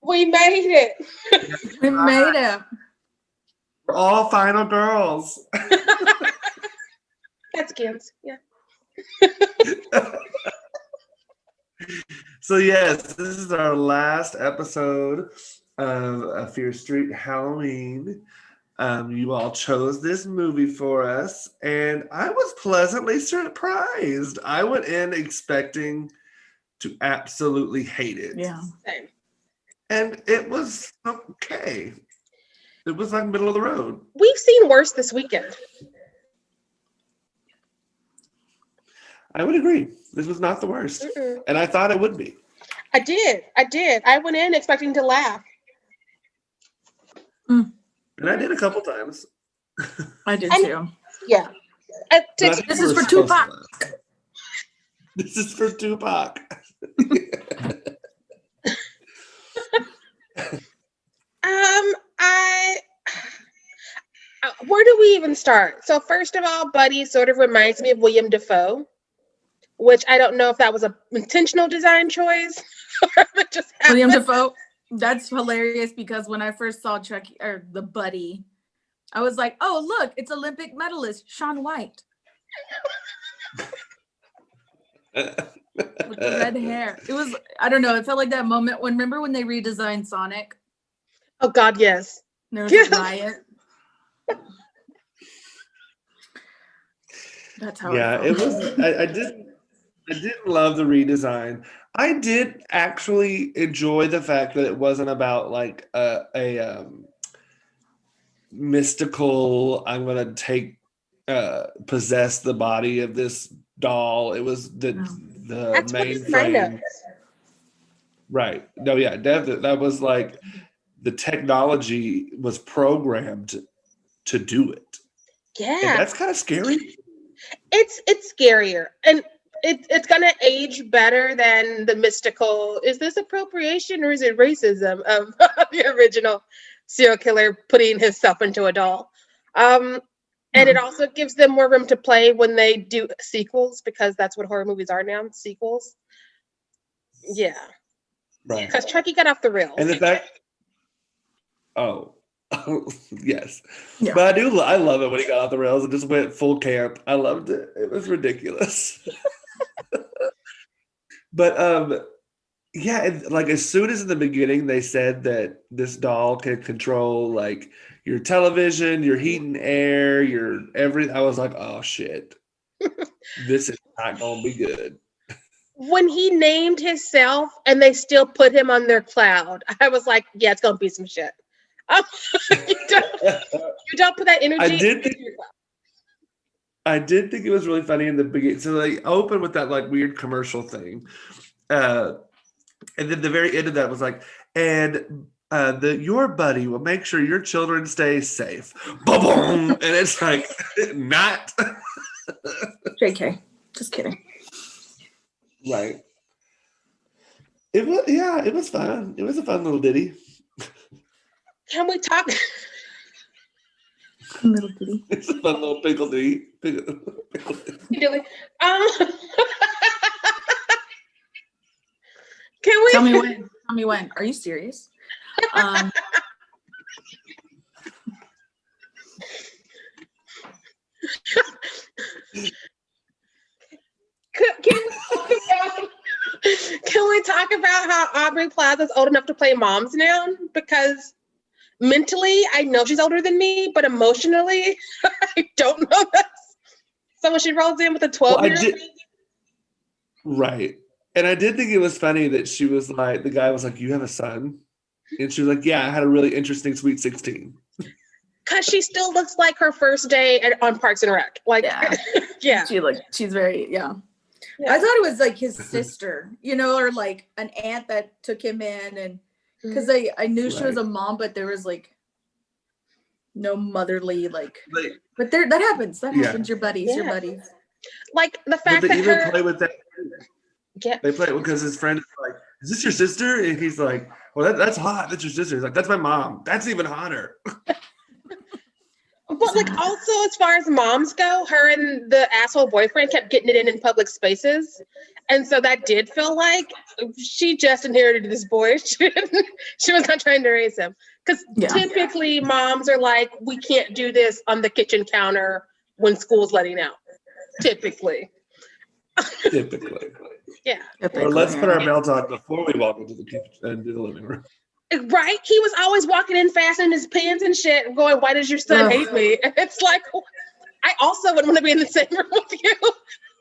We made it. We made it. We're all final girls. That's Gams. Yeah. So yes, this is our last episode of Fear Street Halloween. You all chose this movie for us, and I was pleasantly surprised. I went in expecting to absolutely hate it. Yeah. Same. And it was okay. It was like middle of the road. We've seen worse this weekend. I would agree. This was not the worst. And I thought it would be. I did. I went in expecting to laugh. And I did a couple times. I did too. Yeah. This is for Tupac. This is for Tupac. Where do we even start? So first of all, Buddy sort of reminds me of William Dafoe, which I don't know if that was an intentional design choice or if it just happened. William Dafoe. That's hilarious because when I first saw Chucky or the Buddy, I was like, "Oh, look, it's Olympic medalist Shaun White with the red hair." It was, I don't know, it felt like that moment when, remember when they redesigned Sonic? Oh God, yes. There was a riot. That's how. Yeah, it was. I didn't love the redesign. I did actually enjoy the fact that it wasn't about like a mystical. I'm gonna take possess the body of this doll. It was the That's main what kind of. frame. Right. No, yeah, definitely. That was like the technology was programmed to do it. Yeah. And that's kind of scary. It's scarier. And it's gonna age better than the mystical. Is this appropriation or is it racism of the original serial killer putting himself into a doll? And it also gives them more room to play when they do sequels, because that's what horror movies are now, sequels. Yeah. Right. Because Chucky got off the rails. And the fact, yes. Yeah. But I love it when he got off the rails and just went full camp. I loved it. It was ridiculous. But yeah, like as soon as in the beginning they said that this doll can control like your television, your heat and air, your everything, I was like, oh shit. This is not gonna be good. When he named himself and they still put him on their cloud, I was like, yeah, it's gonna be some shit. You don't put that energy. I did think it was really funny in the beginning. So they opened with that like weird commercial thing. And then the very end of that was like, and your buddy will make sure your children stay safe. Boom! And it's like, not. JK. Just kidding. Right. It was fun. It was a fun little ditty. Can we talk? Little ditty. It's a fun little pickle ditty. Pickle ditty. Can we? Tell me when. Are you serious? Can we talk about how Aubrey Plaza's old enough to play moms now? Because mentally, I know she's older than me, but emotionally, I don't know this. So when she rolls in with a 12-year-old. Right. And I did think it was funny that she was like, the guy was like, you have a son? And she was like, yeah, I had a really interesting Sweet 16. Because she still looks like her first day on Parks and Rec. Like, yeah. She's very, yeah. I thought it was like his sister, or like an aunt that took him in, and because I knew she was a mom, but there was like no motherly but that happens. That happens. Your buddies. Like the fact but they that even play with that. Yeah. They play it because his friend is like, is this your sister? And he's like, well, that's hot. That's your sister. He's like, that's my mom. That's even hotter. But like also as far as moms go, her and the asshole boyfriend kept getting it in public spaces. And so that did feel like she just inherited this boy. She was not trying to raise him. Because typically moms are like, we can't do this on the kitchen counter when school's letting out. Typically. Typically. Yeah. Or let's put our belts on before we walk into the kitchen and do the living room. Right? He was always walking in fastening his pants and shit and going, why does your son hate me? And it's like, I also wouldn't want to be in the same room with you.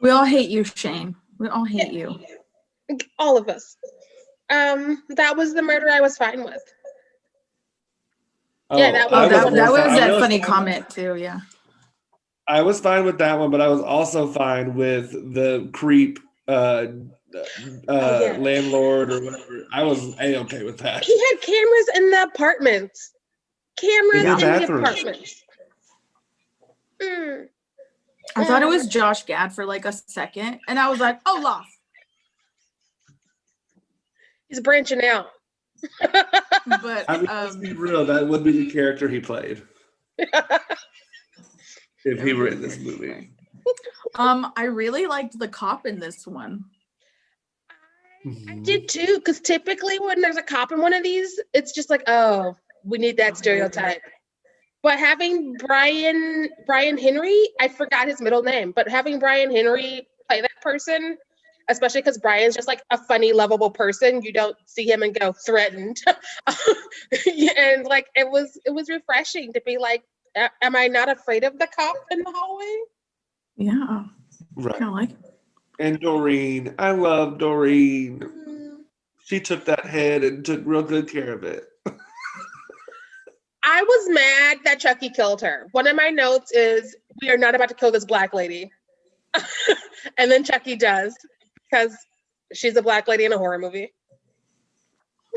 We all hate you, Shane. We all hate you. All of us. That was the murder I was fine with. Oh, Yeah, that was that funny comment too. Yeah. I was fine with that one, but I was also fine with the creep landlord or whatever. I was A-okay with that. He had cameras in the apartments. Cameras in the apartments. I thought it was Josh Gad for like a second, and I was like, Olaf. He's branching out. But I mean, let's be real, that would be the character he played. If he were in this movie. I really liked the cop in this one. I did too, because typically when there's a cop in one of these, it's just like, oh, we need that stereotype. But having Brian Henry, I forgot his middle name, but having Brian Henry play that person, especially because Brian's just like a funny, lovable person, you don't see him and go threatened. And like it was refreshing to be like, am I not afraid of the cop in the hallway? Yeah. Right. Kind of like it. And Doreen. I love Doreen. She took that head and took real good care of it. I was mad that Chucky killed her. One of my notes is, we are not about to kill this black lady. And then Chucky does, because she's a black lady in a horror movie.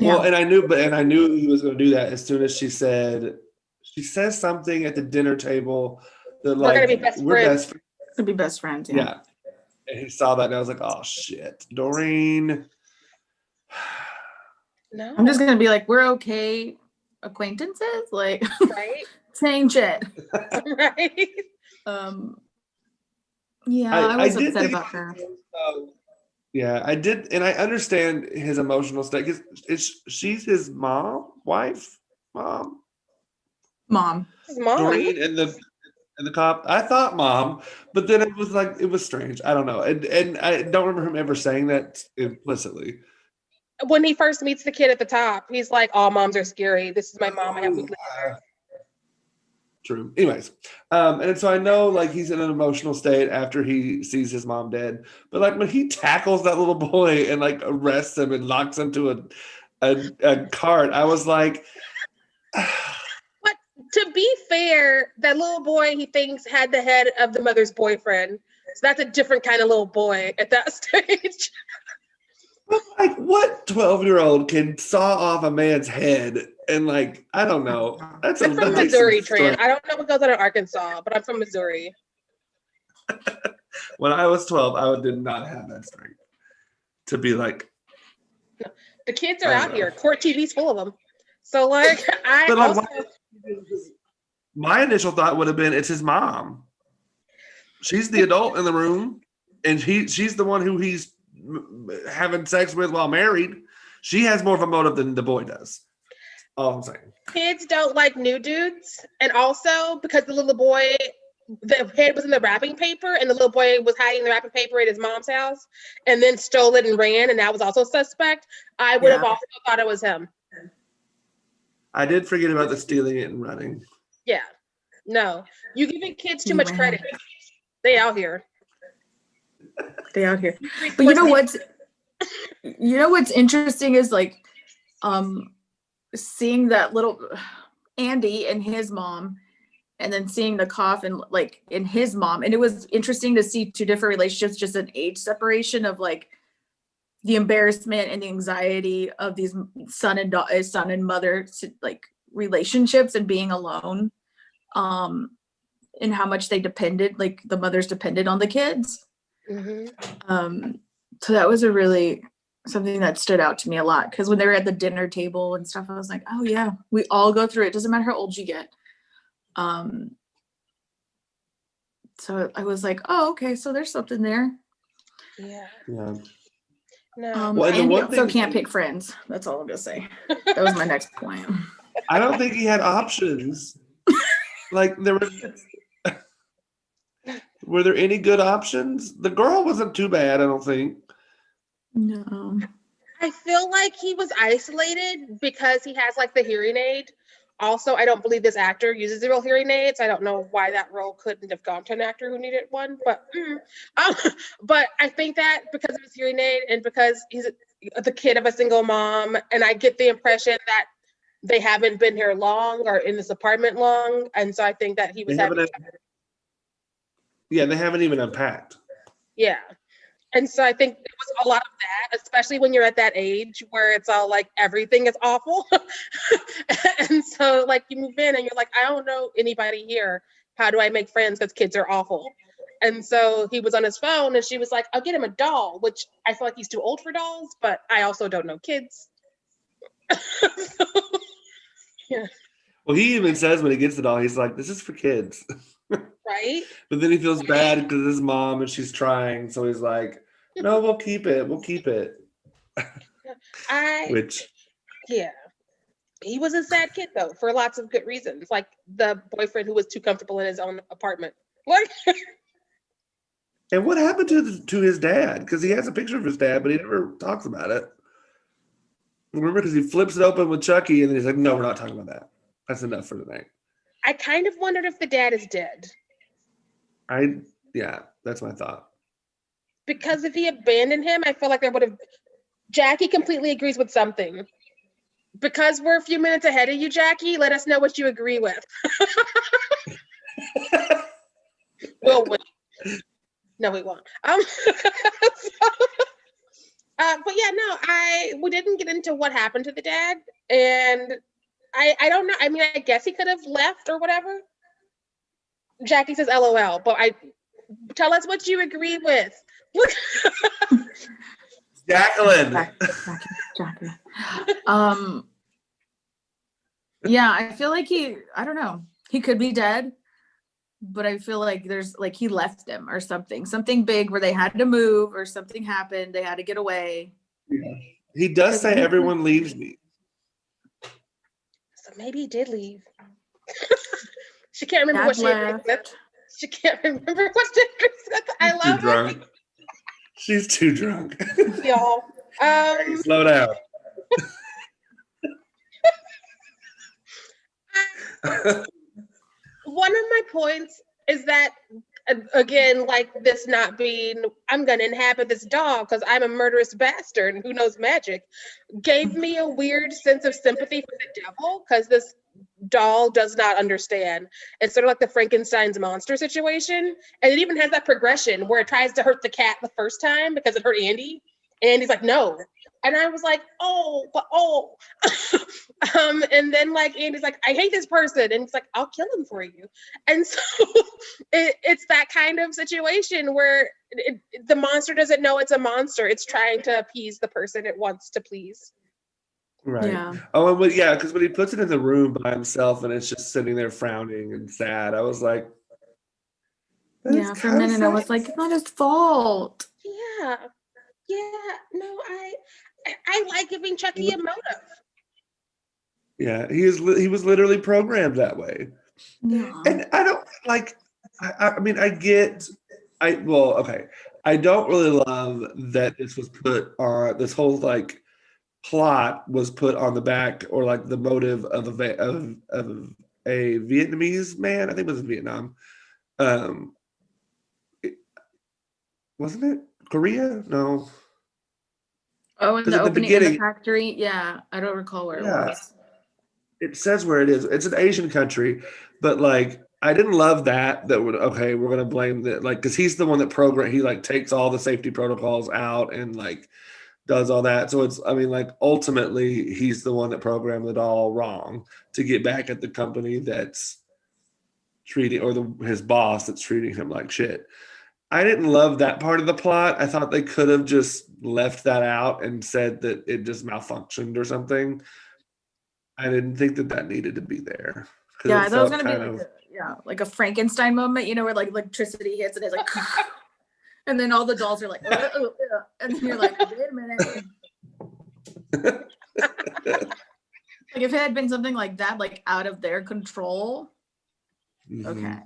Well, and I knew he was going to do that as soon as she says something at the dinner table that like, we're going to be best friends. We'll be best friends, yeah. And he saw that and I was like, oh shit, Doreen. No. I'm just gonna be like, we're okay acquaintances, like right? saying shit. Right. Yeah, I was upset about her. Yeah, I did, and I understand his emotional state because she's his mom. His mom. Doreen and the cop. I thought mom, but then it was like it was strange. I don't know, and I don't remember him ever saying that implicitly. When he first meets the kid at the top, he's like, all moms are scary. This is my mom. I have weekly care. True. Anyways, and so I know like he's in an emotional state after he sees his mom dead, but like when he tackles that little boy and like arrests him and locks him to a cart, I was like. But to be fair, that little boy he thinks had the head of the mother's boyfriend. So that's a different kind of little boy at that stage. Like, what 12-year-old can saw off a man's head and like, I don't know. I'm from Missouri, Trent. I don't know what goes on in Arkansas, but I'm from Missouri. When I was 12, I did not have that strength to be like. No, the kids are out here. Court TV's full of them. So like, my initial thought would have been it's his mom. She's the adult in the room, and she's the one who he's having sex with while married. She has more of a motive than the boy does. All I'm saying. Kids don't like new dudes, and also because the little boy, the head was in the wrapping paper, and the little boy was hiding the wrapping paper at his mom's house, and then stole it and ran, and that was also suspect. I would have also thought it was him. I did forget about the stealing it and running. Yeah, no, you giving kids too much credit. They out here. They out here. But you know what's interesting is like seeing that little Andy and his mom, and then seeing the coffin like in his mom. And it was interesting to see two different relationships, just an age separation of like the embarrassment and the anxiety of these son and mother like relationships and being alone. And how much they depended, like the mothers depended on the kids. Mm-hmm. So that was something that stood out to me a lot, because when they were at the dinner table and stuff, I was like, oh yeah, we all go through it. Doesn't matter how old you get. So I was like, oh, okay, so there's something there. Yeah. Yeah. No. Well, and the And he one also thing- can't pick friends. That's all I'm gonna say. That was my next point. I don't think he had options. Like were there any good options? The girl wasn't too bad, I don't think. No. I feel like he was isolated because he has like the hearing aid. Also, I don't believe this actor uses the real hearing aids. I don't know why that role couldn't have gone to an actor who needed one, but but I think that because of his hearing aid and because he's the kid of a single mom, and I get the impression that they haven't been here long or in this apartment long, and so I think that he was They haven't having Yeah, they haven't even unpacked. yeah. And so I think it was a lot of that, especially when you're at that age where it's all like everything is awful. And so like you move in and you're like, I don't know anybody here. How do I make friends? Because kids are awful. And so he was on his phone and she was like, I'll get him a doll, which I feel like he's too old for dolls, but I also don't know kids. Well, he even says when he gets the doll, he's like, this is for kids. Right? But then he feels bad because his mom and she's trying. So he's like, no, we'll keep it. We'll keep it. Which, Yeah. He was a sad kid though, for lots of good reasons. Like the boyfriend who was too comfortable in his own apartment. Like and what happened to his dad? Because he has a picture of his dad, but he never talks about it. Remember, because he flips it open with Chucky and then he's like, no, we're not talking about that. That's enough for tonight. I kind of wondered if the dad is dead. Yeah, that's my thought. Because if he abandoned him, I feel like there would have. Jackie completely agrees with something. Because we're a few minutes ahead of you, Jackie, let us know what you agree with. We'll wait. No, we won't. But yeah, no, we didn't get into what happened to the dad, and I don't know. I mean, I guess he could have left or whatever. Jackie says LOL, but tell us what you agree with. Jacqueline. Jackie. Yeah, I feel like I don't know. He could be dead, but I feel like there's like he left them or something big where they had to move or something happened. They had to get away. Yeah. He does say everyone leaves me. So maybe he did leave. She can't remember what she agreed with. She can't remember what she agreed with. I love Too drunk. She's too drunk. y'all. Slow down. One of my points is that, again, like this not being, I'm going to inhabit this doll because I'm a murderous bastard and who knows magic, gave me a weird sense of sympathy for the devil because this doll does not understand. It's sort of like the Frankenstein's monster situation. And it even has that progression where it tries to hurt the cat the first time because it hurt Andy. And he's like, no. And I was like, and then like Andy's like, I hate this person, and it's like, I'll kill him for you. And so it's that kind of situation where the monster doesn't know it's a monster. It's trying to appease the person it wants to please. Right. Yeah. Oh, and yeah, because when he puts it in the room by himself and it's just sitting there frowning and sad, I was like, yeah, for a minute I was like, it's not his fault. Yeah. No, I like giving Chucky a motive. Yeah, he was literally programmed that way. Yeah. And I don't like. I mean, I get. I don't really love that this was put on. This whole like plot was put on the back or like the motive of a Vietnamese man. I think it was in Vietnam. Wasn't it Korea? No. Oh, in 'Cause the at the opening in the beginning- factory? Yeah, I don't recall where it was. It says where it is. It's an Asian country, but like I didn't love that would we're gonna blame that like because he's the one that he like takes all the safety protocols out and like does all that. So it's like ultimately he's the one that programmed it all wrong to get back at the company that's treating his boss that's treating him like shit. I didn't love that part of the plot. I thought they could have just left that out and said that it just malfunctioned or something. I didn't think that needed to be there. Yeah, I thought it was gonna be like a Frankenstein moment, where like electricity hits and it's like, and then all the dolls are like, and then you're like, wait a minute. Like if it had been something like that, like out of their control, okay.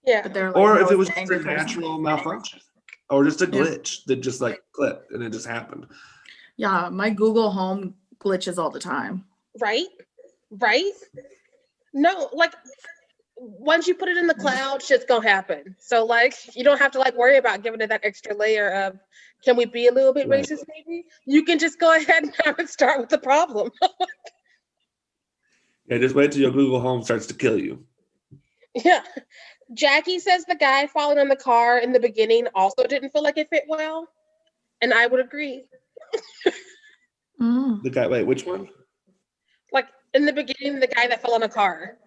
Yeah. But they're like, or no, if it was it's just an a angry person. natural malfunction, or just a glitch that just like clipped and it just happened. Yeah, my Google Home glitches all the time. Right? No, like once you put it in the cloud, shit's gonna happen. So like you don't have to like worry about giving it that extra layer of can we be a little bit Right. racist maybe? You can just go ahead and have it start with the problem. Yeah, just wait till your Google Home starts to kill you. Yeah. Jackie says the guy falling on the car in the beginning also didn't feel like it fit well. And I would agree. The guy, wait, which one? Like in the beginning, the guy that fell on a car.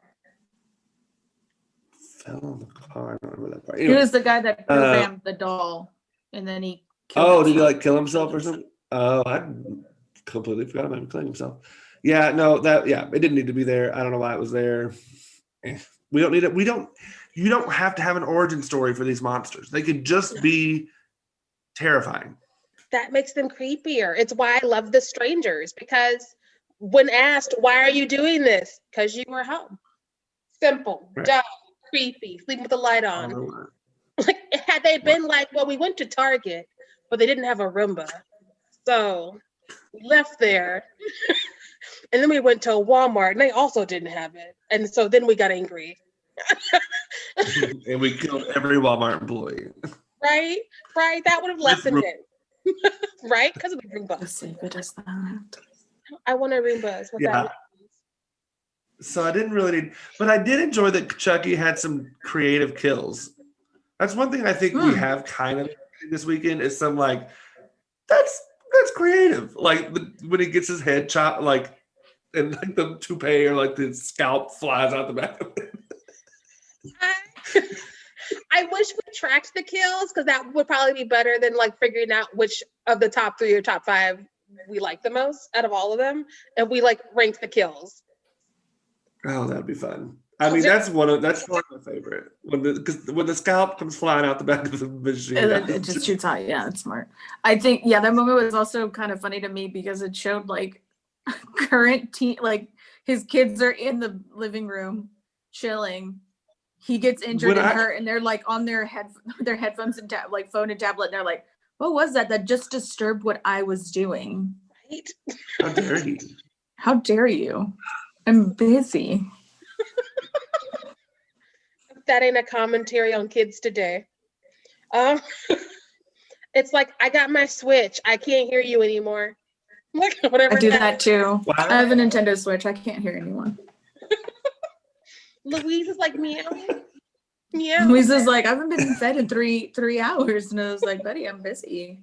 Fell on the car. I don't remember that part. He Anyway, was the guy that programmed the doll, and then he killed oh, did he himself. like kill himself or something? Oh, I completely forgot about him killing himself. Yeah, no, it didn't need to be there. I don't know why it was there. We don't need it. You don't have to have an origin story for these monsters. They could just be terrifying. That makes them creepier. It's why I love the strangers, because when asked, why are you doing this? Because you were home. Simple, Right. dumb, creepy, sleeping with the light I don't on. know why. Like had they been like, well, we went to Target, but they didn't have a Roomba. So we left there. And then we went to Walmart and they also didn't have it. And so then we got angry. And we killed every Walmart employee. Right? That would have lessened it. Right? Because of the Roomba. Just leave it as that. I want a Roomba. Is what Yeah. that means. So I didn't really need, but I did enjoy that Chucky had some creative kills. That's one thing I think we have kind of this weekend is some like, that's creative. Like when he gets his head chopped, like, and like the toupee or like the scalp flies out the back of it. I wish we tracked the kills because that would probably be better than like figuring out which of the top 3 or top 5 we like the most out of all of them, and we like rank the kills. Oh, that'd be fun. I mean, that's one of my favorite when the scalp comes flying out the back of the machine. And then it just shoots out. Yeah, that's smart. I think that moment was also kind of funny to me because it showed like current like his kids are in the living room chilling. He gets injured and hurt, and they're like on their headphones and like phone and tablet, and they're like, "What was that? That just disturbed what I was doing." Right? How dare you? How dare you? I'm busy. That ain't a commentary on kids today. It's like I got my Switch. I can't hear you anymore. Like whatever. I do that too. Wow. I have a Nintendo Switch. I can't hear anyone. Louise is like meow. Meow. Louise is like, I haven't been fed in three hours, and I was like, buddy, I'm busy.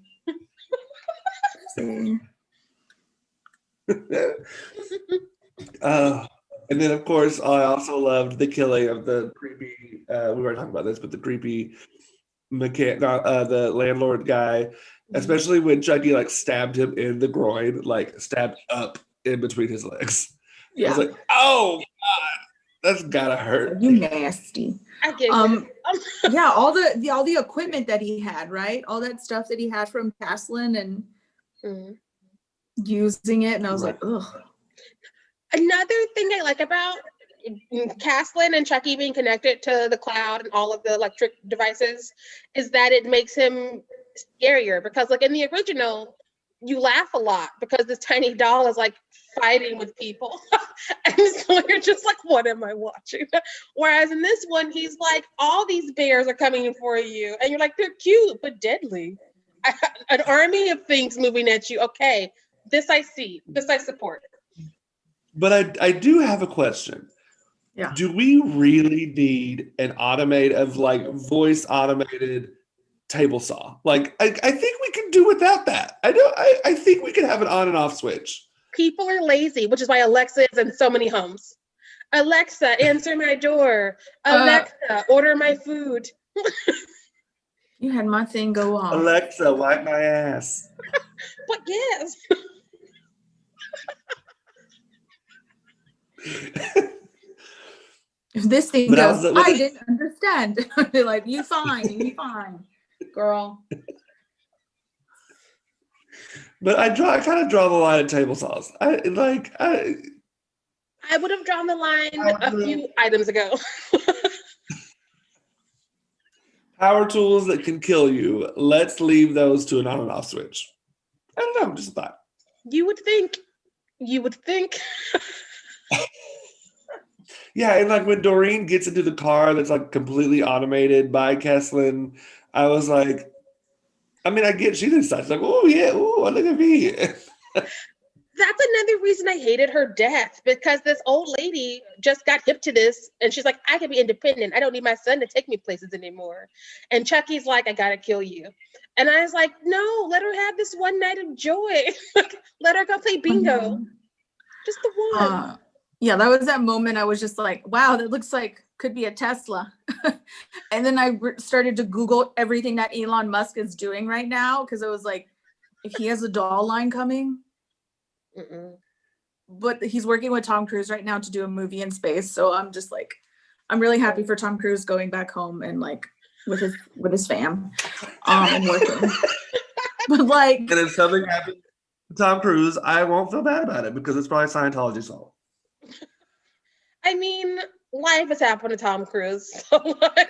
And then of course I also loved the killing of the creepy we were talking about this, but the creepy the landlord guy, especially when Chucky like stabbed him in the groin, like stabbed up in between his legs. Yeah. I was like, oh God, that's gotta hurt. You nasty. I get Yeah, all the equipment that he had, right? All that stuff that he had from Caslin and using it, and I was like, ugh. Another thing I like about Caslin and Chucky being connected to the cloud and all of the electric devices is that it makes him scarier, because like in the original, you laugh a lot because this tiny doll is like fighting with people. And so you're just like, what am I watching? Whereas in this one, he's like, all these bears are coming for you. And you're like, they're cute, but deadly. An army of things moving at you. Okay, this I see. This I support. But I do have a question. Yeah. Do we really need an voice automated table saw? Like I think we can do without that. I think we can have an on and off switch. People are lazy, which is why Alexa is in so many homes. Alexa, answer my door. Alexa, order my food. You had my thing go off. Alexa, wipe my ass. But yes. If this thing But I goes, was I didn't understand. They're like, you fine, girl. But I kind of draw the line at table saws. I I would have drawn the line would a do- few items ago. power tools that can kill you. Let's leave those to an on and off switch. I don't know, just a thought. You would think. Yeah, and like when Doreen gets into the car that's like completely automated by Kesslin, I was like, I mean, I get she's excited. Like, oh yeah, oh look at me. That's another reason I hated her death, because this old lady just got hip to this and she's like, I can be independent. I don't need my son to take me places anymore. And Chucky's like, I gotta kill you. And I was like, no, let her have this one night of joy. Let her go play bingo. Mhm. Just the one. Yeah, that was that moment. I was just like, wow, that looks like could be a Tesla. And then I started to Google everything that Elon Musk is doing right now, because it was like, if he has a doll line coming. But he's working with Tom Cruise right now to do a movie in space. So I'm just like, I'm really happy for Tom Cruise going back home and like with his fam and working. But like, And if something happens to Tom Cruise, I won't feel bad about it because it's probably Scientology's fault. I mean, life has happened to Tom Cruise. So like,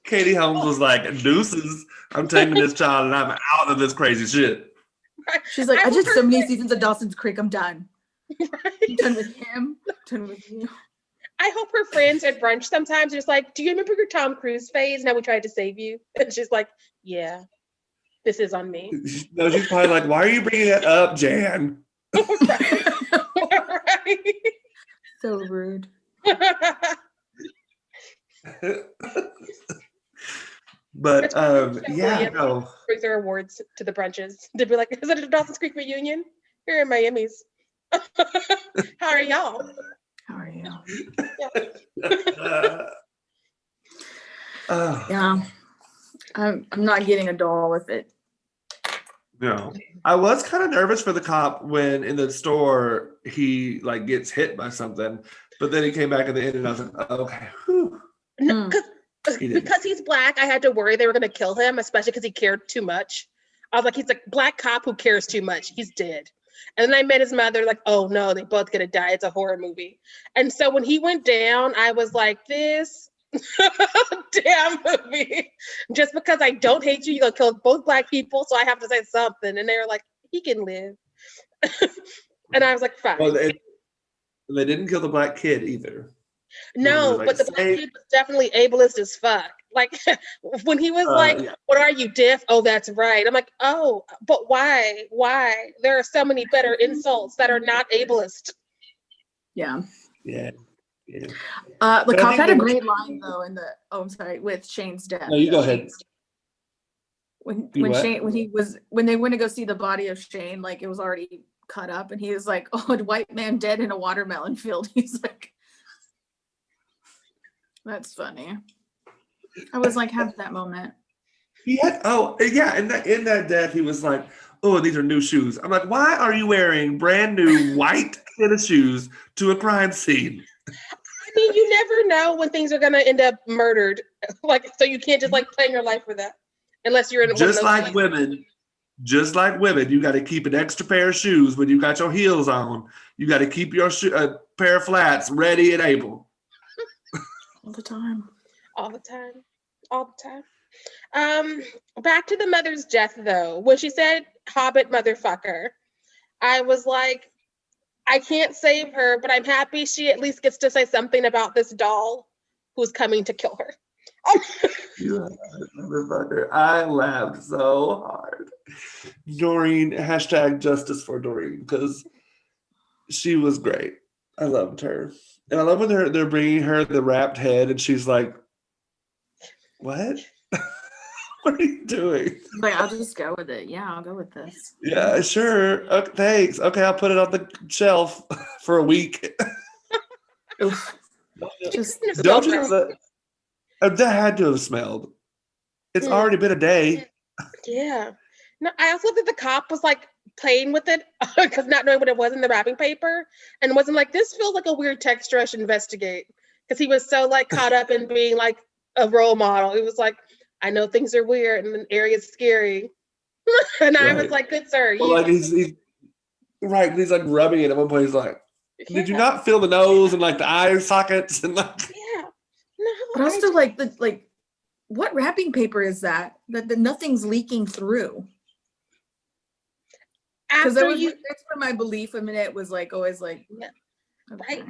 Katie Holmes was like, deuces, I'm taking this child and I'm out of this crazy shit. she's like, I hope did her so many friend- seasons of Dawson's Creek. I'm done. I'm right? done with him. Done with you. I hope her friends at brunch sometimes are just like, do you remember your Tom Cruise phase? Now we tried to save you. And she's like, yeah, this is on me. No, she's probably like, why are you bringing that up, Jan? Right. So rude. But That's yeah, William. no. Brings their awards to the brunches to be like, is it a Dawson's Creek reunion? Here in Miami's. How are y'all? How are you? Uh, Yeah. I'm not getting a doll with it. no. I was kind of nervous for the cop when in the store he like gets hit by something, but then he came back at the end and I was like, okay, whew. No, He didn't. because he's black, I had to worry they were going to kill him, especially because he cared too much. I was like, he's a black cop who cares too much. He's dead. And then I met his mother, like, oh no, they both gonna die. It's a horror movie. And so when he went down, I was like, this damn movie. Just because I don't hate you, you're gonna kill both black people, so I have to say something. And they were like, he can live. And I was like, fine. Well, they didn't kill the black kid either. No, like, but the black say- kid was definitely ableist as fuck. Like when he was like, yeah. what are you, deaf? Oh, that's right. I'm like, oh, but why? Why? There are so many better insults that are not ableist. Yeah. Yeah. Yeah. The But I cop think had they a were- great line though in the I'm sorry, with Shane's death. No, you go ahead. When You what? Shane when they went to go see the body of Shane, like it was already cut up, and he was like, oh, a white man dead in a watermelon field. He's like, that's funny. I was like, have that moment. He had, oh yeah, in that death, he was like, "Oh, these are new shoes." I'm like, "Why are you wearing brand new white tennis shoes to a crime scene?" I mean, you never know when things are gonna end up murdered. Like, so you can't just like plan your life for that, unless you're in one of Just those like cases. women, you got to keep an extra pair of shoes when you got your heels on. You got to keep your pair of flats ready and able. All the time. All the time. All the time. Back to the mother's death though. When she said Hobbit motherfucker, I was like, I can't save her, but I'm happy she at least gets to say something about this doll who's coming to kill her. You motherfucker. I laughed so hard. Doreen, hashtag justice for Doreen, because she was great. I loved her. And I love when they're bringing her the wrapped head and she's like, what? What are you doing? Like, I'll just go with it. Yeah, I'll go with this. Yeah, sure. Okay, thanks. Okay, I'll put it on the shelf for a week. Oof. Just Don't you know that had to have smelled? It's Hmm. already been a day. Yeah. No, I also think the cop was like playing with it because not knowing what it was in the wrapping paper, and wasn't like, this feels like a weird texture, I should investigate. Because he was so like caught up in being like a role model. He was like, I know things are weird and the area's scary. And I was Right. like, good sir, Well, you like he's right. He's like rubbing it at one point. He's like, "Did you yeah, not feel the nose and like the eye sockets and like?" yeah. No, But also like what wrapping paper is that nothing's leaking through? Because after you that's where my belief in it was like always like, Yeah. okay.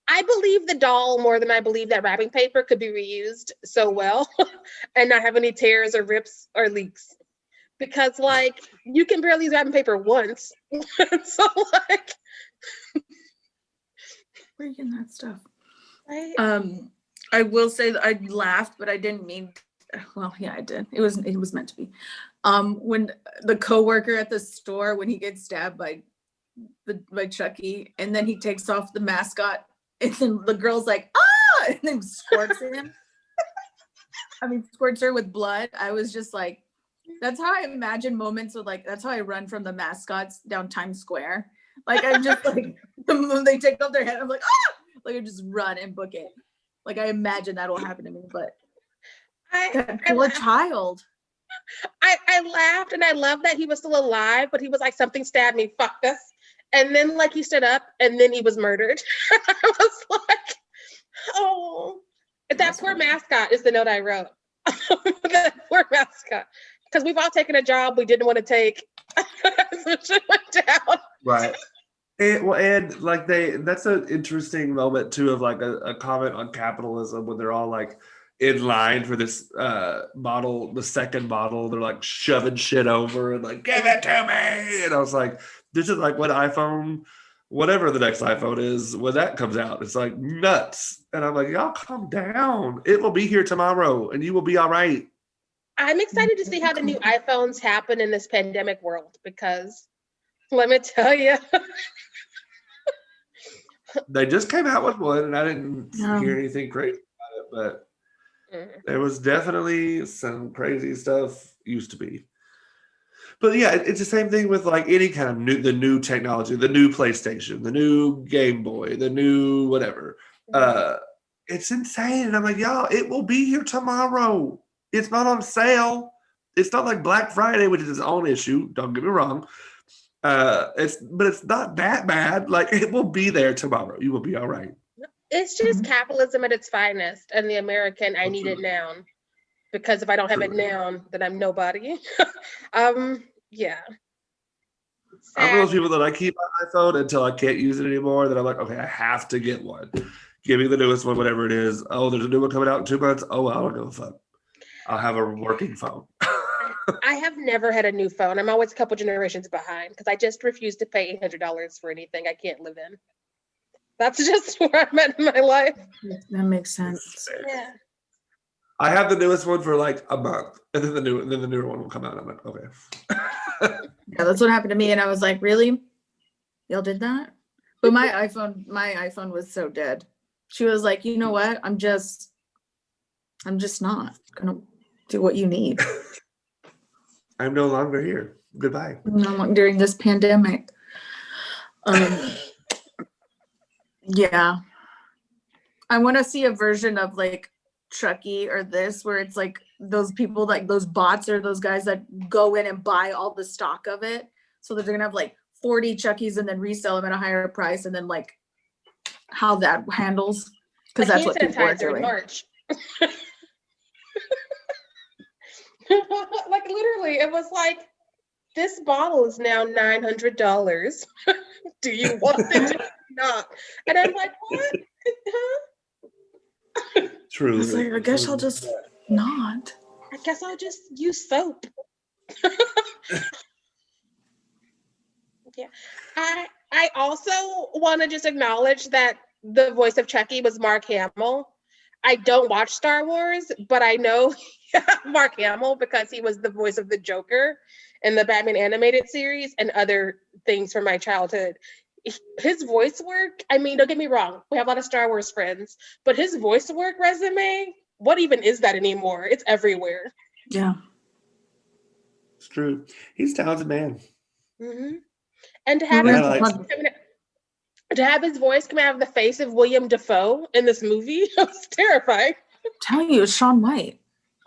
I believe the doll more than I believe that wrapping paper could be reused so well and not have any tears or rips or leaks. Because like you can barely use wrapping paper once. So like Where are you getting that stuff? right? I will say that I laughed, but I didn't mean. Well, yeah, I did. It was meant to be. When the coworker at the store, when he gets stabbed by Chucky, and then he takes off the mascot, and then the girl's like, ah, and then squirts him. I mean, squirts her with blood. I was just like, that's how I imagine moments with like, that's how I run from the mascots down Times Square. Like I'm just like, when they take off their head, I'm like, ah, like I just run and book it. Like I imagine that will happen to me, but that poor child. I laughed and I loved that he was still alive, but he was like, something stabbed me, fuck this. And then like he stood up and then he was murdered. I was like, oh, that poor mascot is the note I wrote. That poor mascot. Because we've all taken a job we didn't want to take. So she went down. Right. And like that's an interesting moment too of like a comment on capitalism when they're all like in line for this model, the second model, they're like shoving shit over and like, give it to me. And I was like, this is like what iPhone, whatever the next iPhone is, when that comes out, it's like nuts. And I'm like, y'all calm down. It will be here tomorrow and you will be all right. I'm excited to see how the new iPhones happen in this pandemic world because let me tell you. They just came out with one and I didn't hear anything crazy about it, but there was definitely some crazy stuff used to be. But yeah, it's the same thing with like any kind of the new technology, the new PlayStation, the new Game Boy, the new whatever. It's insane. And I'm like, y'all, it will be here tomorrow. It's not on sale. It's not like Black Friday, which is its own issue. Don't get me wrong. But it's not that bad. Like it will be there tomorrow. You will be all right. It's just capitalism at its finest and the American I need it now. Because if I don't have it now, then I'm nobody. Yeah. I'm one of those people that I keep my iPhone until I can't use it anymore. Then I'm like, okay, I have to get one. Give me the newest one, whatever it is. Oh, there's a new one coming out in 2 months. Oh, well, I don't give a fuck. I'll have a working phone. I have never had a new phone. I'm always a couple generations behind because I just refuse to pay $800 for anything I can't live in. That's just where I'm at in my life. That makes sense. Yeah. I have the newest one for like a month, and then the newer one will come out. I'm like, okay. Yeah, that's what happened to me, and I was like, really? Y'all did that? But my iPhone was so dead. She was like, you know what? I'm just not gonna do what you need. I'm no longer here. Goodbye. During this pandemic. Yeah. I want to see a version of like Chucky or this where it's like those people, like those bots or those guys that go in and buy all the stock of it so that they're gonna have like 40 Chuckies and then resell them at a higher price, and then like how that handles, because that's what people are doing. March. Like literally it was like, this bottle is now $900. Do you want it or not? And I'm like, what? True. I was like, I guess I'll just not. I guess I'll just use soap. Yeah. I also want to just acknowledge that the voice of Chucky was Mark Hamill. I don't watch Star Wars, but I know Mark Hamill because he was the voice of the Joker in the Batman animated series and other things from my childhood. His voice work, I mean, don't get me wrong, we have a lot of Star Wars friends, but his voice work resume, what even is that anymore? It's everywhere. Yeah. It's true. He's a talented man. Mm-hmm. And to have We his went Yeah, to voice to have his voice come out of the face of William Dafoe in this movie, it was terrifying. telling you, it's Shaun White,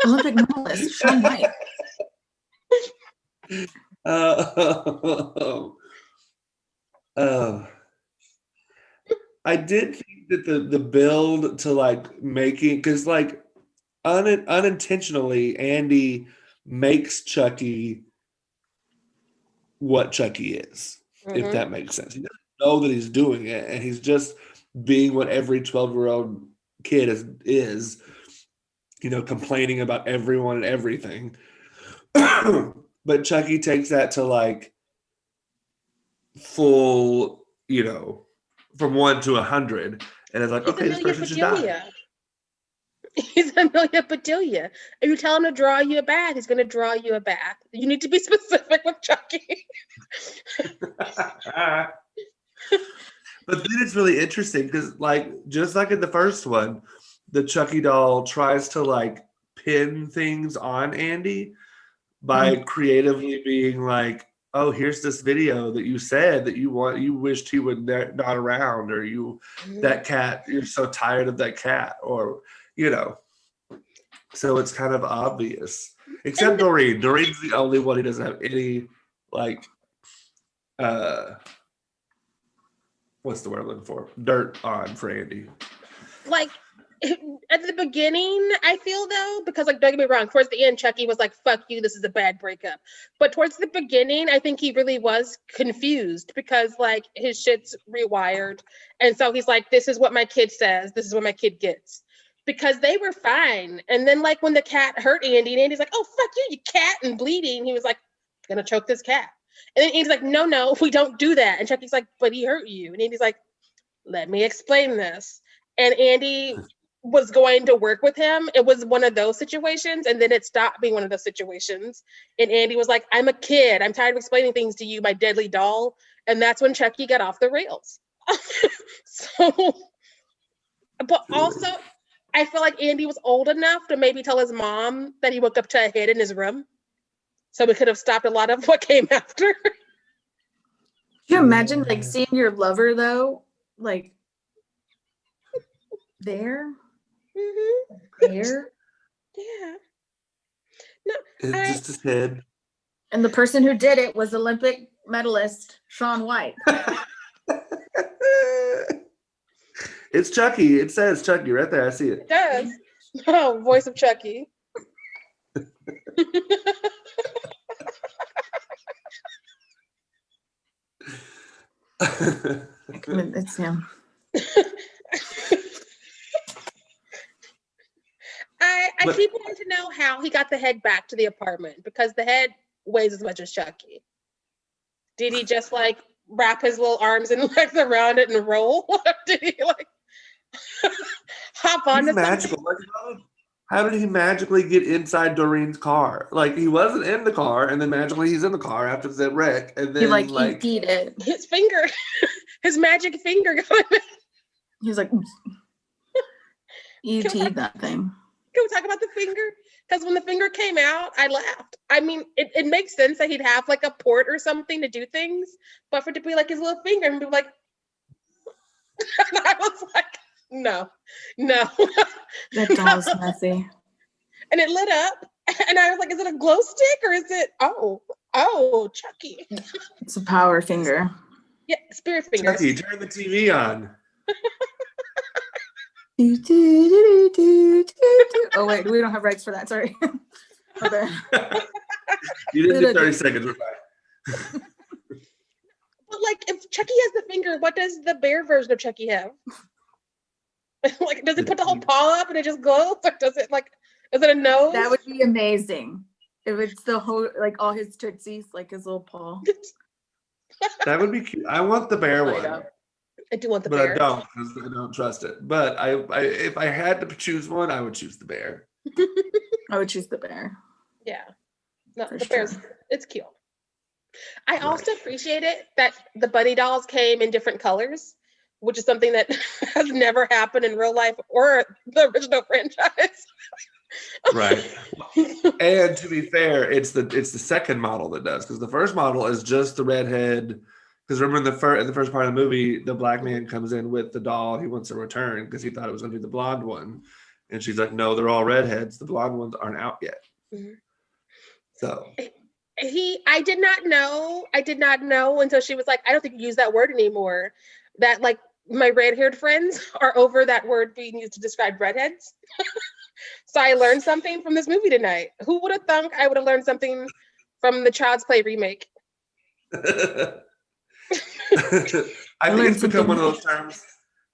Olympic medalist Shaun White. Uh, I did think that the build to like making, because like unintentionally Andy makes Chucky what Chucky is, if Mm-hmm. that makes sense. He doesn't know that he's doing it, and he's just being what every 12-year-old kid is, complaining about everyone and everything. But Chucky takes that to like full, from 1 to 100, and it's like, He's okay, this Amelia person should die. Bedelia. He's Amelia Bedelia. If you tell him to draw you a bath, he's going to draw you a bath. You need to be specific with Chucky. But then it's really interesting because, like, just like in the first one, the Chucky doll tries to like pin things on Andy by creatively being like, "Oh, here's this video that you said that you wished he would not around, or that cat, you're so tired of that cat," or So it's kind of obvious, except Doreen. Doreen's the only one who doesn't have any like, what's the word I'm looking for? Dirt on for Andy. Like at the beginning, I feel though, because like don't get me wrong, towards the end, Chucky was like, "Fuck you, this is a bad breakup." But towards the beginning, I think he really was confused because like his shit's rewired, and so he's like, "This is what my kid says. This is what my kid gets." Because they were fine, and then like when the cat hurt Andy, and Andy's like, "Oh fuck you, you cat," and bleeding, he was like, "Gonna choke this cat." And then Andy's like, "No, we don't do that." And Chucky's like, "But he hurt you," and Andy's like, "Let me explain this." And Andy was going to work with him. It was one of those situations, and then it stopped being one of those situations. And Andy was like, "I'm a kid. I'm tired of explaining things to you, my deadly doll." And that's when Chucky got off the rails. So, but also, I feel like Andy was old enough to maybe tell his mom that he woke up to a head in his room. So we could have stopped a lot of what came after. Can you imagine like seeing your lover though, like there? Mm-hmm. There? Yeah. No, It's just his head. And the person who did it was Olympic medalist Shaun White. It's Chucky. It says Chucky right there. I see it. It does. Oh, voice of Chucky. It's him. I keep wanting to know how he got the head back to the apartment because the head weighs as much as Chucky. Did he just like wrap his little arms and legs around it and roll? Did he like hop on? He's magical. Like, how did he magically get inside Doreen's car? Like, he wasn't in the car, and then magically he's in the car after the wreck, and then He ET'd it. His finger, his magic finger got him. He was like ET'd that thing. Can we talk about the finger? Because when the finger came out, I laughed. I mean, it makes sense that he'd have like a port or something to do things, but for it to be like his little finger and be like, and I was like, no. That doll's messy. And it lit up, and I was like, is it a glow stick or is it? Oh, Chucky. It's a power finger. Yeah, spirit finger. Chucky, turn the TV on. Oh wait, we don't have rights for that. Sorry. You didn't get 30 seconds. We're fine. But like, if Chucky has the finger, what does the bear version of Chucky have? Like, does it put the whole paw up and it just glows, or does it like? Is it a nose? That would be amazing. If it's the whole, like all his tootsies, like his little paw. That would be cute. I want the bear Light one. up. I do want the But bear. I don't, because I don't trust it. But I if I had to choose one, I would choose the bear. I would choose the bear. Yeah. No, For the bear's sure. it's cute. I also appreciate it that the bunny dolls came in different colors, which is something that has never happened in real life or the original franchise. Right. And to be fair, it's the second model that does, because the first model is just the redhead. Because remember in the first part of the movie, the black man comes in with the doll he wants to return because he thought it was going to be the blonde one, and she's like, "No, they're all redheads. The blonde ones aren't out yet." So I did not know. I did not know until she was like, "I don't think you use that word anymore." That like my red-haired friends are over that word being used to describe redheads. So I learned something from this movie tonight. Who would have thunk I would have learned something from the Child's Play remake? I think it's become one of those terms.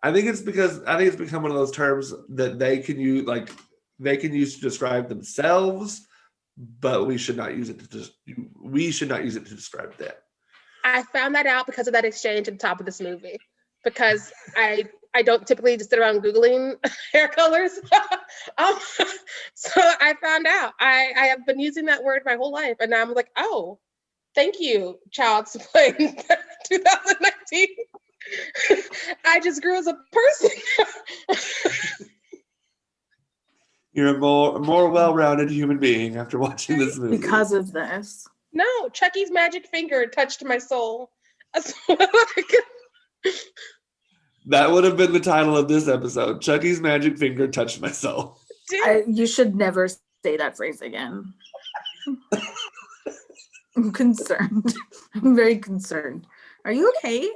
I think it's become one of those terms that they can use to describe themselves, but we should not use it to describe them. I found that out because of that exchange at the top of this movie. Because I don't typically just sit around Googling hair colors. So I found out. I have been using that word my whole life. And now I'm like, oh, thank you, Child's Play 2019. I just grew as a person. You're a more well-rounded human being after watching this movie. Because of this. No, Chucky's magic finger touched my soul. That would have been the title of this episode. Chucky's magic finger touched my soul. You should never say that phrase again. I'm concerned. I'm very concerned. Are you okay?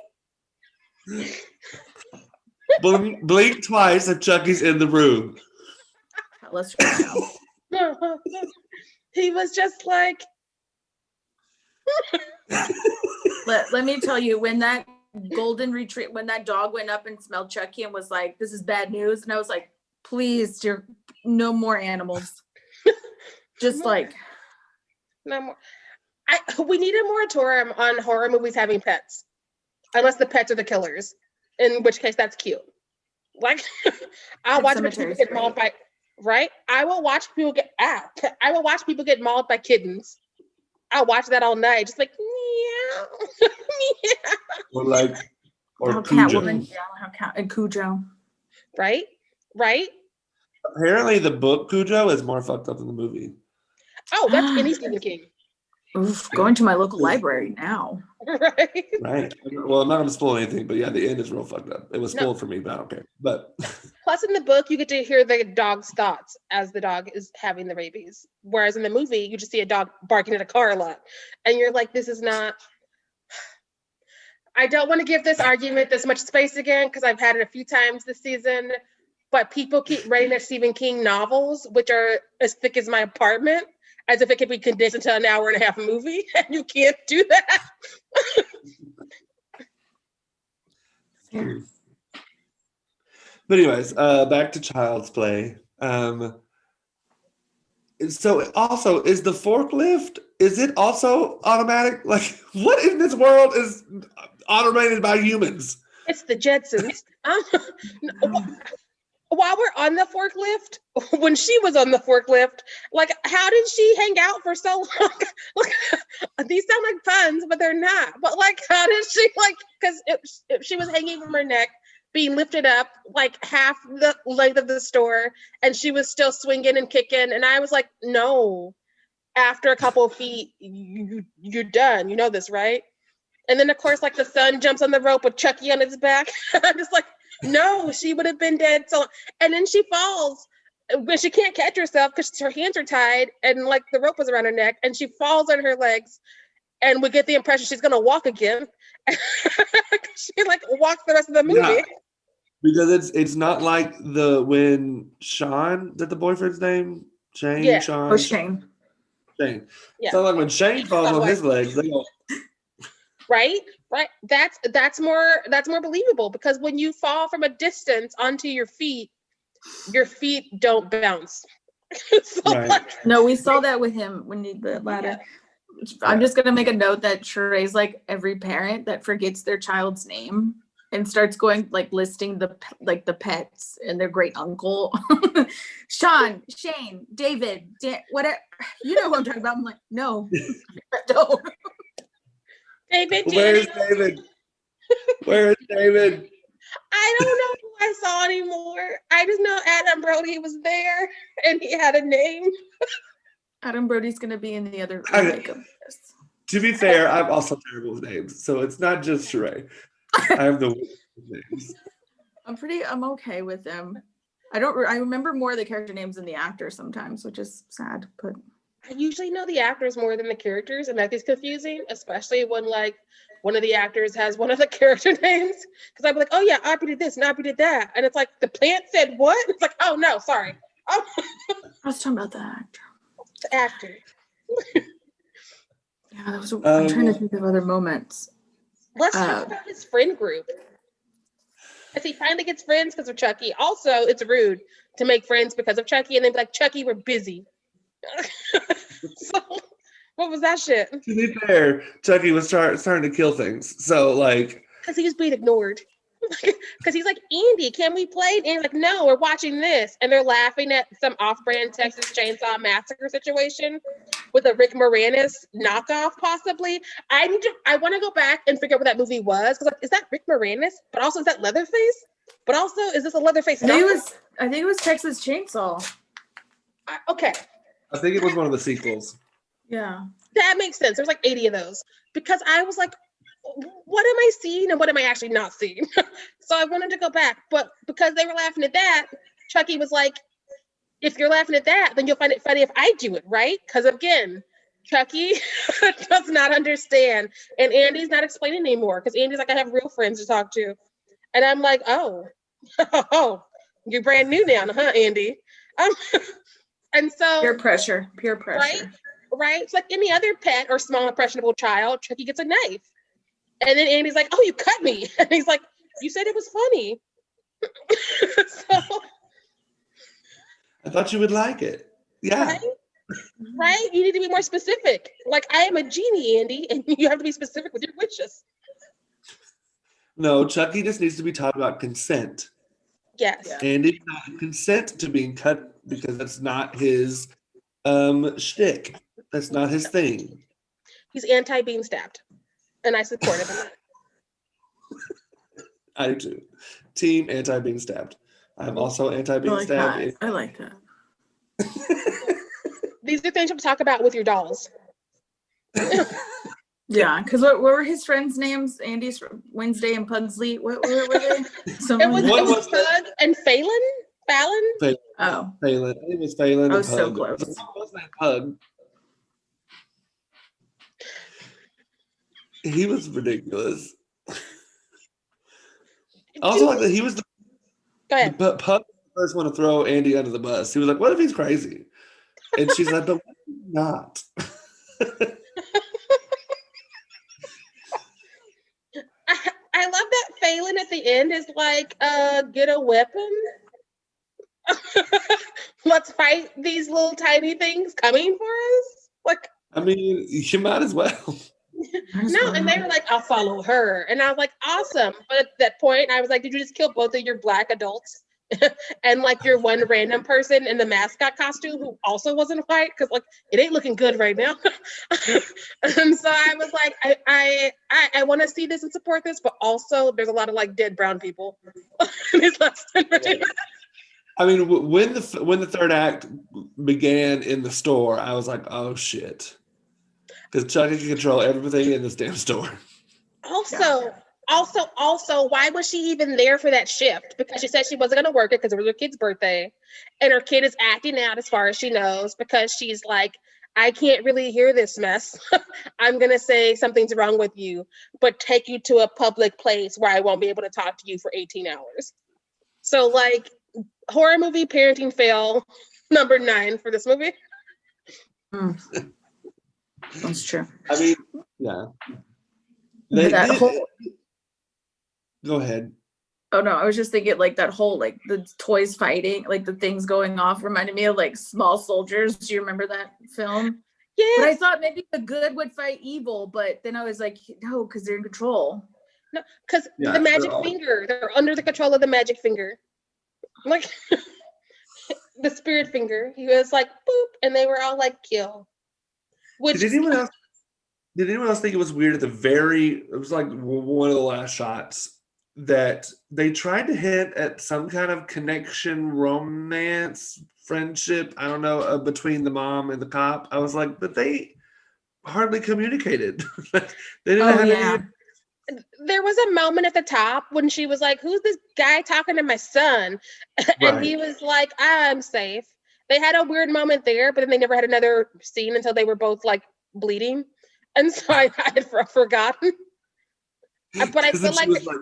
Blink twice if Chucky's in the room. Let's go now. He was just like. Let me tell you, when that golden retriever, when that dog went up and smelled Chucky and was like, "This is bad news," and I was like, "Please, dear, no more animals." Just like no more. We need a moratorium on horror movies having pets, unless the pets are the killers, in which case that's cute. Like, I'll watch people get mauled by. Right? I will watch people get mauled by kittens. I'll watch that all night, just like meow, meow. Or Catwoman, and Cujo. Right? Apparently, the book Cujo is more fucked up than the movie. Oh, that's any Stephen King. Oof, going to my local library now. Right. Well, I'm not going to spoil anything, but yeah, the end is real fucked up. It was spoiled for me, but I don't care. But plus, in the book, you get to hear the dog's thoughts as the dog is having the rabies. Whereas in the movie, you just see a dog barking at a car a lot, and you're like, "This is not." I don't want to give this argument this much space again because I've had it a few times this season. But people keep writing their Stephen King novels, which are as thick as my apartment, as if it could be condensed into an hour and a half movie, and you can't do that. But anyways, back to Child's Play. So also, is the forklift, is it also automatic? Like, what in this world is automated by humans? It's the Jetsons. While we're on the forklift, when she was on the forklift, like, how did she hang out for so long? Like, these sound like puns, but they're not. But like, how did she, like, because if she was hanging from her neck, being lifted up like half the length of the store, and she was still swinging and kicking, and I was like, no. After a couple of feet, you're done. You know this, right? And then of course, like, the son jumps on the rope with Chucky on his back. I'm just like, no, she would have been dead. So, and then she falls when she can't catch herself because her hands are tied and like the rope was around her neck, and she falls on her legs, and we get the impression she's gonna walk again. She like walks the rest of the movie. Yeah, because it's not like when Sean, is that the boyfriend's name? Shane? Yeah. Sean? Oh, Shane. Shane. Yeah. It's not like when Shane falls on his legs, they go. Right. That's more believable, because when you fall from a distance onto your feet don't bounce. So, Right. like, No, we saw that with him when the ladder. Yeah. I'm just gonna make a note that Sheree's like every parent that forgets their child's name and starts going like listing the pets and their great uncle. Sean, Shane, David, whatever. You know who I'm talking about. I'm like, no, I don't. David, Where's David? Where is David? I don't know who I saw anymore. I just know Adam Brody was there and he had a name. Adam Brody's gonna be in the other I- remake of this. To be fair, I'm also terrible with names, so it's not just Sheree. I have the worst with names. I'm okay with them. I remember more of the character names than the actors sometimes, which is sad, but I usually know the actors more than the characters, and that gets confusing, especially when like one of the actors has one of the character names. Because I'd be like, oh yeah, Aubrey did this and Aubrey did that. And it's like the plant said what? It's like, oh no, sorry. Oh, I was talking about the actor. the actor. Yeah, I'm trying to think of other moments. Let's talk about his friend group. As he finally gets friends because of Chucky. Also, it's rude to make friends because of Chucky and then be like, Chucky, we're busy. So, what was that shit? To be fair, Chucky was starting to kill things. So, like, Because he was being ignored. Because he's like, Andy, can we play? And Andy's like, no, we're watching this. And they're laughing at some off-brand Texas Chainsaw Massacre situation with a Rick Moranis knockoff, possibly. I want to go back and figure out what that movie was. Because like, is that Rick Moranis? But also, is that Leatherface? But also, is this a Leatherface knockoff? I think it was Texas Chainsaw. Okay. I think it was one of the sequels. Yeah. That makes sense. There's like 80 of those. Because I was like, what am I seeing and what am I actually not seeing? So I wanted to go back. But because they were laughing at that, Chucky was like, if you're laughing at that, then you'll find it funny if I do it, right? Because again, Chucky does not understand. And Andy's not explaining anymore. Because Andy's like, I have real friends to talk to. And I'm like, oh, you're brand new now, huh, Andy? And so Peer pressure. Right? It's like any other pet or small impressionable child, Chucky gets a knife. And then Andy's like, oh, you cut me. And he's like, you said it was funny. So, I thought you would like it. Yeah. right? You need to be more specific. Like, I am a genie, Andy, and you have to be specific with your wishes. No, Chucky just needs to be taught about consent. Yes. Yeah. And he cannot consent to being cut because that's not his shtick. That's not his thing. He's anti being stabbed. And I support him in that. I do too. Team anti being stabbed. I'm also anti being stabbed. I like that. These are things you talk about with your dolls. Yeah, because what were his friends' names? Andy's Wednesday and Pugsley. What were they? It was Pug and Phelan? Fallon? Oh. Phelan. It was Phelan. I was and so Pug. close. It wasn't Pug. He was ridiculous. Also, like that he was Go ahead. but Pug was the first one to throw Andy under the bus. He was like, "What if he's crazy?" And she's like, "But what if he's not?" I love that Phelan at the end is like, get a weapon. Let's fight these little tiny things coming for us. Like, I mean, you might as well. no, and they were like, I'll follow her. And I was like, awesome. But at that point, I was like, did you just kill both of your Black adults? And like your one random person in the mascot costume who also wasn't white? Because like it ain't looking good right now. And so I was like, I want to see this and support this, but also there's a lot of like dead brown people in these last 10 minutes. I mean, when the third act began in the store, I was like, oh shit. Because Chucky can control everything in this damn store. Also, why was she even there for that shift? Because she said she wasn't going to work it because it was her kid's birthday. And her kid is acting out as far as she knows because she's like, I can't really hear this mess. I'm going to say something's wrong with you, but take you to a public place where I won't be able to talk to you for 18 hours. So like horror movie parenting fail number 9 for this movie. That's true. I mean, yeah. Go ahead. Oh no, I was just thinking like that whole like the toys fighting, like the things going off reminded me of like Small Soldiers. Do you remember that film? Yeah. But I thought maybe the good would fight evil, but then I was like, no, because they're in control. No, because the magic finger, they're under the control of the magic finger. Like the spirit finger. He was like, boop, and they were all like, kill. Which Did anyone else think it was weird at the it was like one of the last shots that they tried to hint at some kind of connection, romance, friendship, I don't know, between the mom and the cop. I was like, but they hardly communicated. They didn't Oh have yeah. any. There was a moment at the top when she was like, "Who's this guy talking to my son?" And he Right. was like, "I'm safe." They had a weird moment there, but then they never had another scene until they were both like bleeding, and so I had forgotten. But I Because then feel she like, was like,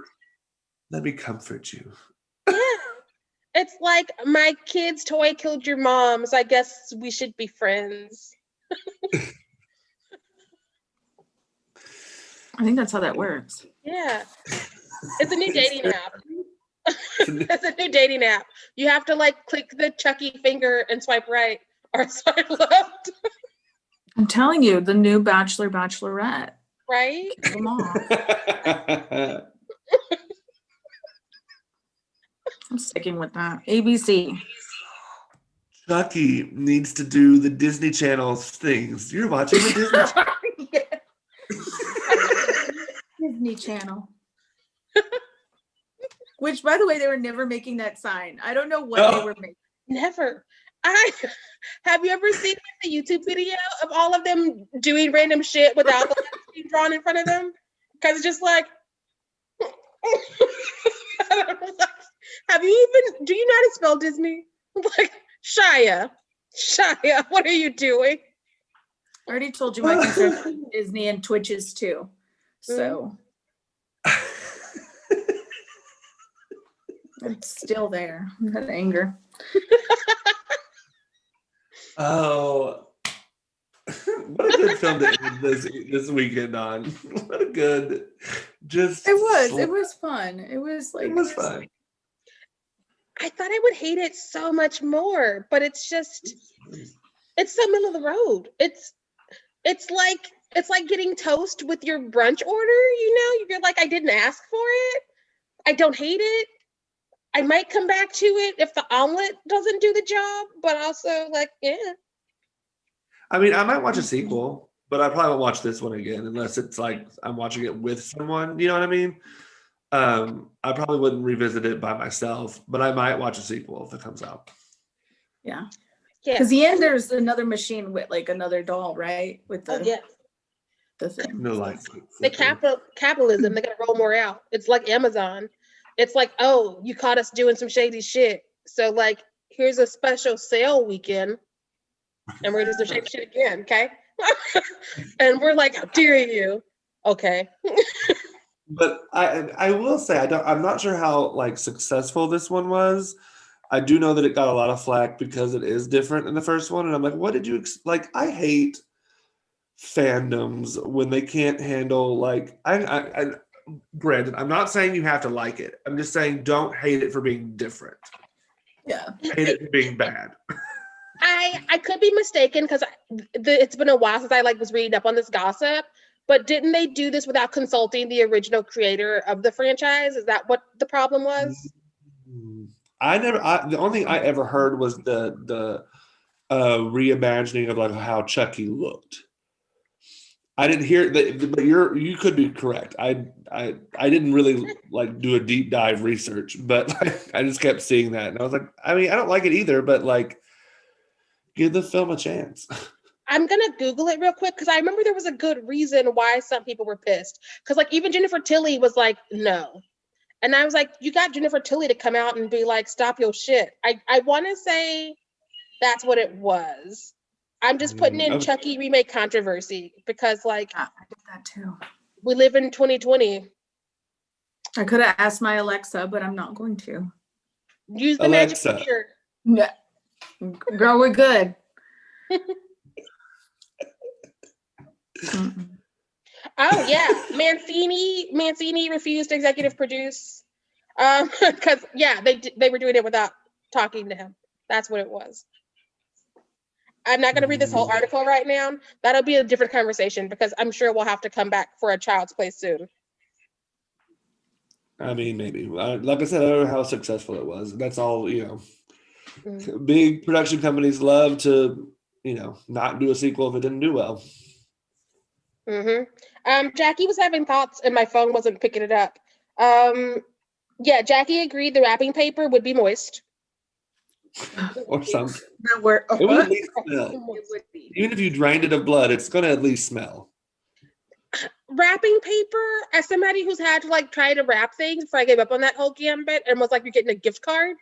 let me comfort you. yeah, it's like my kid's toy killed your mom, so I guess we should be friends. I think that's how that works. Yeah, it's a new dating very- app. It's a new dating app. You have to like click the Chucky finger and swipe right or swipe left, I'm telling you, the new Bachelor, Bachelorette. right? Kill them all. I'm sticking with that. ABC. Chucky needs to do the Disney Channel's things. You're watching the Disney Channel. Disney Channel. Which, by the way, they were never making that sign. I don't know what they were making. Never. Have you ever seen the YouTube video of all of them doing random shit without the letters being drawn in front of them? Because it's just like, I don't know, like, have you even, do you know how to spell Disney? Like, Shia, what are you doing? I already told you my concern with Disney and Twitches too. So it's still there. That anger. Oh, what a good film to end this weekend on. What a good, just. It was fun. It was like, It was fun. I thought I would hate it so much more, but it's just, it's the middle of the road. It's like getting toast with your brunch order, you're like, I didn't ask for it. I don't hate it. I might come back to it if the omelet doesn't do the job, but also like, yeah. I mean, I might watch a sequel, but I probably won't watch this one again unless it's like I'm watching it with someone. You know what I mean? I probably wouldn't revisit it by myself, but I might watch a sequel if it comes out. yeah. Yeah. Because the end, there's another machine with like another doll, right? With the, Oh, yeah. the thing. No, like The capitalism, they gotta roll more out. It's like Amazon. It's like, oh, you caught us doing some shady shit. So like, here's a special sale weekend, and we're gonna do some shady shit again, okay? And we're like, how dare you? Okay. But I will say I'm not sure how like successful this one was. I do know that it got a lot of flack because it is different than the first one, and I'm like, what did you like? I hate fandoms when they can't handle like I granted, I'm not saying you have to like it. I'm just saying don't hate it for being different. Yeah. Hate it for being bad. I could be mistaken because it's been a while since I like was reading up on this gossip. But didn't they do this without consulting the original creator of the franchise? Is that what the problem was? The only thing I ever heard was the reimagining of like how Chucky looked. I didn't hear that, but you could be correct. I didn't really like do a deep dive research, but like, I just kept seeing that, and I was like, I mean, I don't like it either, but like, give the film a chance. I'm gonna Google it real quick because I remember there was a good reason why some people were pissed. Because like even Jennifer Tilly was like, no. And I was like, you got Jennifer Tilly to come out and be like, stop your shit. I want to say that's what it was. I'm just putting in Okay. Chucky remake controversy because like I did that too. we live in 2020. I could have asked my Alexa, but I'm not going to. Use the magic Alexa. finger. No. Girl, we're good. Mm-mm. Oh yeah, Mancini refused to executive produce, because yeah, they were doing it without talking to him. That's what it was. I'm not going to read this whole article right now. That'll be a different conversation because I'm sure we'll have to come back for a Child's Play soon. I mean, maybe. Like I said, I don't know how successful it was. That's all, Mm. Big production companies love to, not do a sequel if it didn't do well. Mm-hmm. Jackie was having thoughts and my phone wasn't picking it up. Yeah, Jackie agreed the wrapping paper would be moist. or something. That were It would at least smell. It would be. Even if you drained it of blood, it's gonna at least smell. Wrapping paper, as somebody who's had to like try to wrap things before I gave up on that whole gambit and was like, you're getting a gift card.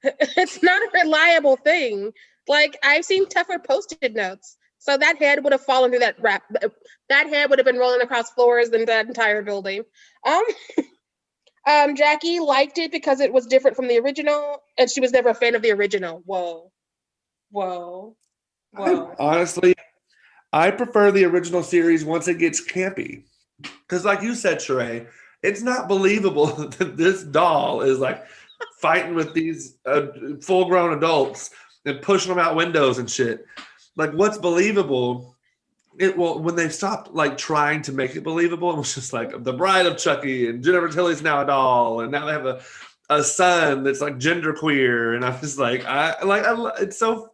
It's not a reliable thing. Like I've seen tougher Post-it notes. So that head would have fallen through that wrap. That head would have been rolling across floors than that entire building. Um, Jackie liked it because it was different from the original, and she was never a fan of the original. Whoa, whoa, whoa. Honestly, I prefer the original series once it gets campy. Because, like you said, Sheree, it's not believable that this doll is like fighting with these full-grown adults and pushing them out windows and shit. Like, what's believable? When they stopped like trying to make it believable, it was just like the Bride of Chucky and Jennifer Tilly's now a doll, and now they have a son that's like genderqueer, and I'm just like, it's so.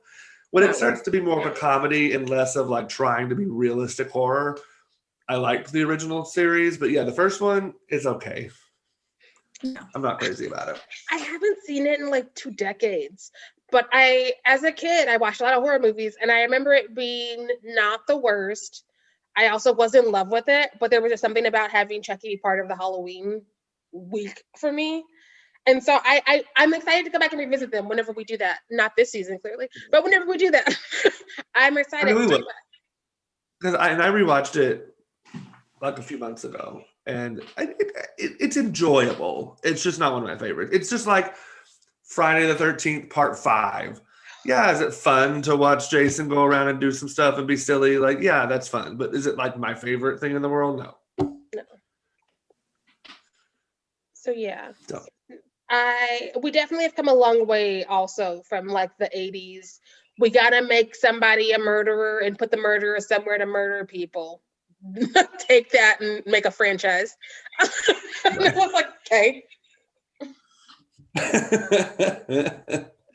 When it starts to be more of a comedy and less of like trying to be realistic horror, I liked the original series, but yeah, the first one is okay. I'm not crazy about it. I haven't seen it in like 2 decades, but as a kid, I watched a lot of horror movies, and I remember it being not the worst. I also was in love with it, but there was just something about having Chucky be part of the Halloween week for me. And so I'm excited to go back and revisit them whenever we do that. Not this season, clearly, but whenever we do that, I'm excited. I mean, we will. Because I rewatched it like a few months ago, and it's enjoyable. It's just not one of my favorites. It's just like Friday the 13th Part 5. Yeah, is it fun to watch Jason go around and do some stuff and be silly? Like, yeah, that's fun. But is it like my favorite thing in the world? No. So yeah. So. We definitely have come a long way also from like the 80s. We gotta make somebody a murderer and put the murderer somewhere to murder people. Take that and make a franchise. It was like, okay.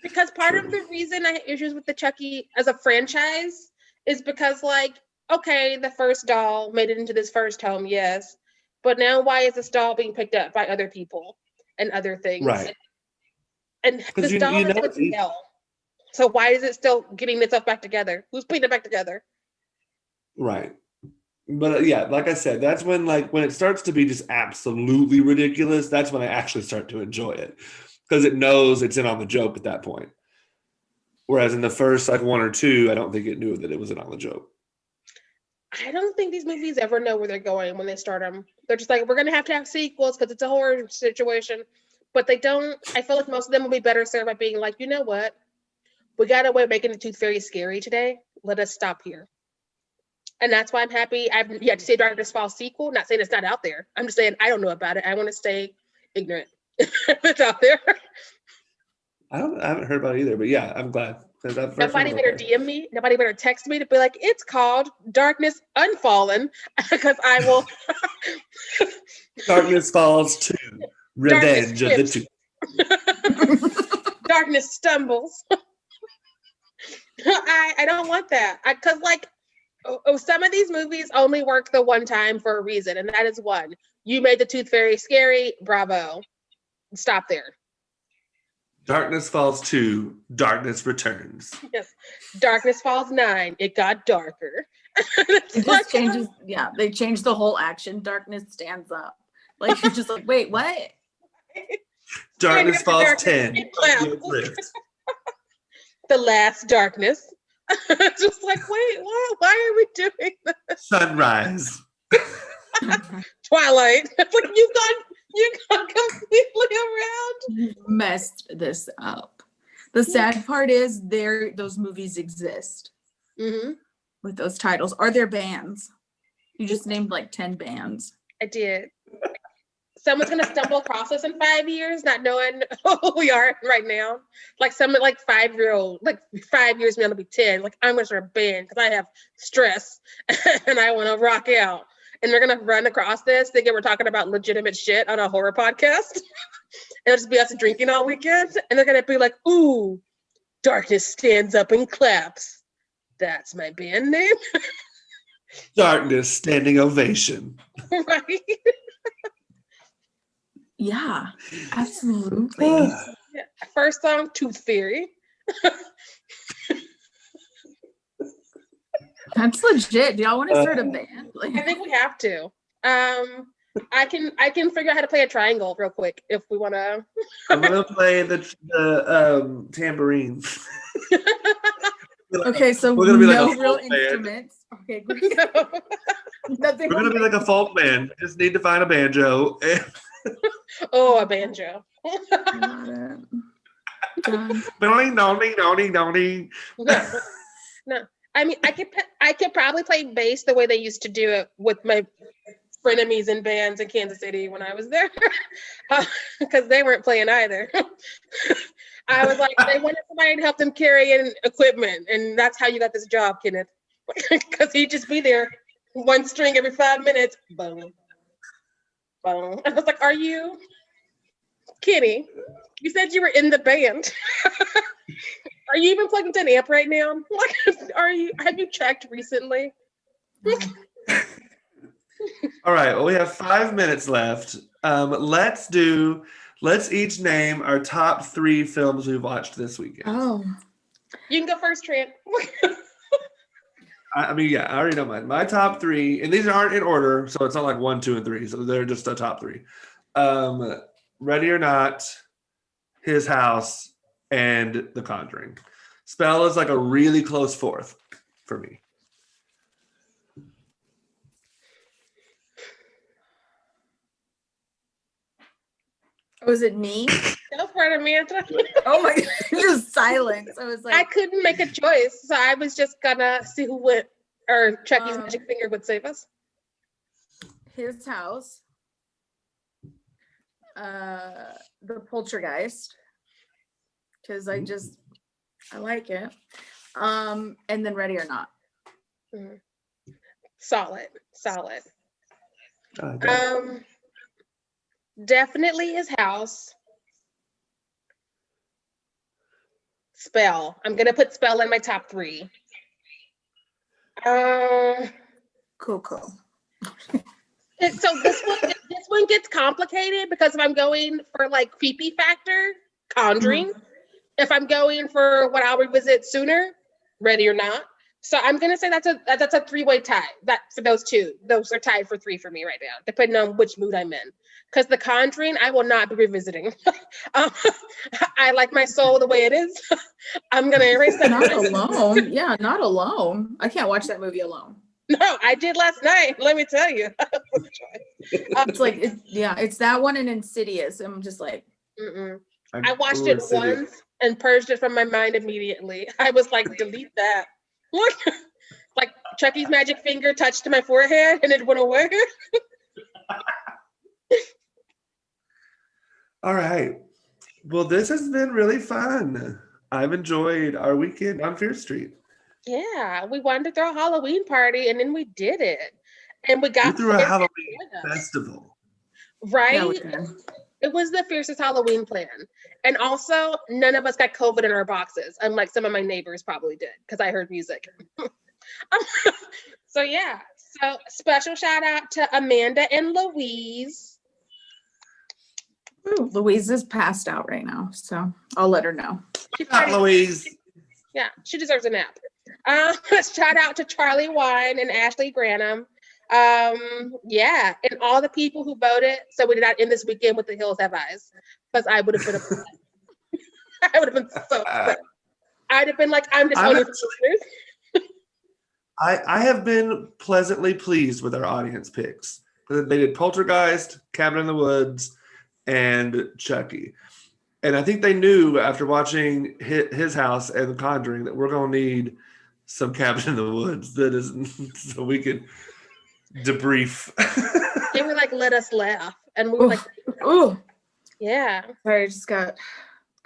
Because part of the reason I have issues with the Chucky as a franchise is because, like, okay, the first doll made it into this first home, yes, but now why is this doll being picked up by other people and other things? Right. And this doll is in hell. So why is it still getting itself back together? Who's putting it back together? Right. But yeah, like I said, that's when it starts to be just absolutely ridiculous, that's when I actually start to enjoy it. Because it knows it's in on the joke at that point. Whereas in the first like 1 or 2, I don't think it knew that it was in on the joke. I don't think these movies ever know where they're going when they start them. They're just like, we're going to have sequels because it's a horror situation. But they don't. I feel like most of them will be better served by being like, you know what? We got a way of making the Tooth Fairy scary today. Let us stop here. And that's why I'm happy. I've yet to see a Darkness Falls sequel. Not saying it's not out there. I'm just saying I don't know about it. I want to stay ignorant. It's out there. I haven't heard about it either, but yeah, I'm glad. Nobody better DM me. Nobody better text me to be like, it's called Darkness Unfallen, because I will. Darkness Falls 2, Revenge of the Tooth. Darkness Stumbles. I don't want that. Because some of these movies only work the one time for a reason, and that is one. You made the Tooth Fairy scary. Bravo. Stop there. Darkness Falls 2, Darkness Returns. Yes. Darkness Falls 9, it got darker. It just changes. Yeah, they changed the whole action. Darkness stands up. Like, you're just like, wait, what? Darkness Falls 10. The Last Darkness. Just like, wait, why are we doing this? Sunrise. Twilight. It's like, you gone completely around. You messed this up. The sad part is those movies exist with those titles. Are there bands? You just named like 10 bands. I did. Someone's gonna stumble across us in 5 years, not knowing who we are right now. Like someone like 5-year-old, like 5 years, me, I'll be 10. Like, I'm gonna start a band because I have stress and I want to rock out. And they're gonna run across this thinking we're talking about legitimate shit on a horror podcast. And it'll just be us drinking all weekend. And they're gonna be like, ooh, Darkness stands up and claps. That's my band name. Darkness Standing Ovation. Right. Yeah, absolutely. Yeah. First song, Tooth Fairy. That's legit. Do y'all want to start a band? I think we have to. I can figure out how to play a triangle real quick if we want to. I'm gonna play the tambourine. Okay, so We're gonna be like no a real folk band. instruments. Okay, great. Nothing. We're gonna be like a folk band. Just need to find a banjo. Oh, a banjo. Got it. Done. No. I mean, I could probably play bass the way they used to do it with my frenemies in bands in Kansas City when I was there, because they weren't playing either. I was like, they wanted somebody to help them carry in equipment, and that's how you got this job, Kenneth. Because he'd just be there, one string every 5 minutes. Boom, boom. I was like, "Are you, Kenny? You said you were in the band. Are you even plugged into an amp right now? Are you? Have you checked recently?" All right. Well, we have 5 minutes left. Let's each name our top 3 films we've watched this weekend. Oh, You can go first, Trent. I mean, yeah, I already know mine. My top 3, and these aren't in order, so it's not like 1, 2, and 3. So they're just a top 3. Ready or Not, His House, and The Conjuring. Spell is like a really close fourth for me. was it me? Go for it, Amanda. Oh my god, just silence. I was I like, couldn't make a choice, so I was just gonna see who went, or Chucky's magic finger would save us. His House, The Poltergeist, because I like it, and then Ready or Not. Mhm. Solid. Definitely His House. Spell. I'm gonna put Spell in my top 3. Coco. So this one gets complicated because if I'm going for like creepy factor, Conjuring. If I'm going for what I'll revisit sooner, Ready or Not. So I'm gonna say that's a 3-way tie. That for those two, those are tied for 3 for me right now, depending on which mood I'm in. Because The Conjuring, I will not be revisiting. I like my soul the way it is. I'm gonna erase that. Not alone. Yeah, not alone. I can't watch that movie alone. No, I did last night. Let me tell you. It's like, it's that one and Insidious. I'm just like, I watched it once and purged it from my mind immediately. I was like, delete that. Like Chucky's magic finger touched my forehead and it went away. All right. Well, this has been really fun. I've enjoyed our weekend on Fear Street. Yeah, we wanted to throw a Halloween party and then we did it. And we got through a Halloween festival. Right? yeah, we did. It was the fiercest Halloween plan. And also, none of us got COVID in our boxes, unlike some of my neighbors probably did, because I heard music. So yeah. So special shout out to Amanda and Louise. Ooh, Louise is passed out right now, so I'll let her know. Louise. Yeah, she deserves a nap. Shout out to Charlie Wine and Ashley Granum. Yeah, and all the people who voted, so we did not end this weekend with The Hills Have Eyes, because I would have been upset. I would have been so upset. I'd have been like, I'm just only I have been pleasantly pleased with our audience picks. They did Poltergeist, Cabin in the Woods, and Chucky. And I think they knew after watching His House and The Conjuring that we're going to need some Cabin in the Woods so we could debrief. They were like, let us laugh. And we were like, oh, yeah. Sorry, I just got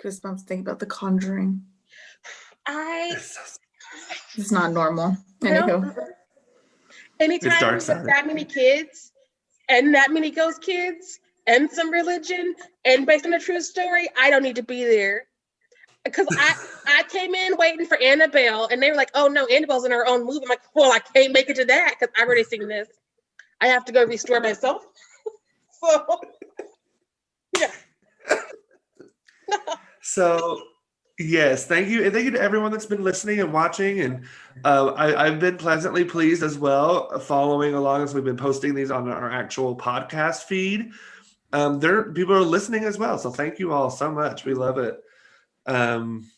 goosebumps thinking about The Conjuring. It's not normal. Anywho. Anytime with that many kids and that many ghost kids and some religion and based on a true story, I don't need to be there. Because I came in waiting for Annabelle and they were like, oh no, Annabelle's in her own movie. I'm like, well, I can't make it to that because I've already seen this. I have to go restore myself. So Yeah. So, yes, thank you. And thank you to everyone that's been listening and watching. And I've been pleasantly pleased as well, following along as we've been posting these on our actual podcast feed. People are listening as well. So thank you all so much. We love it.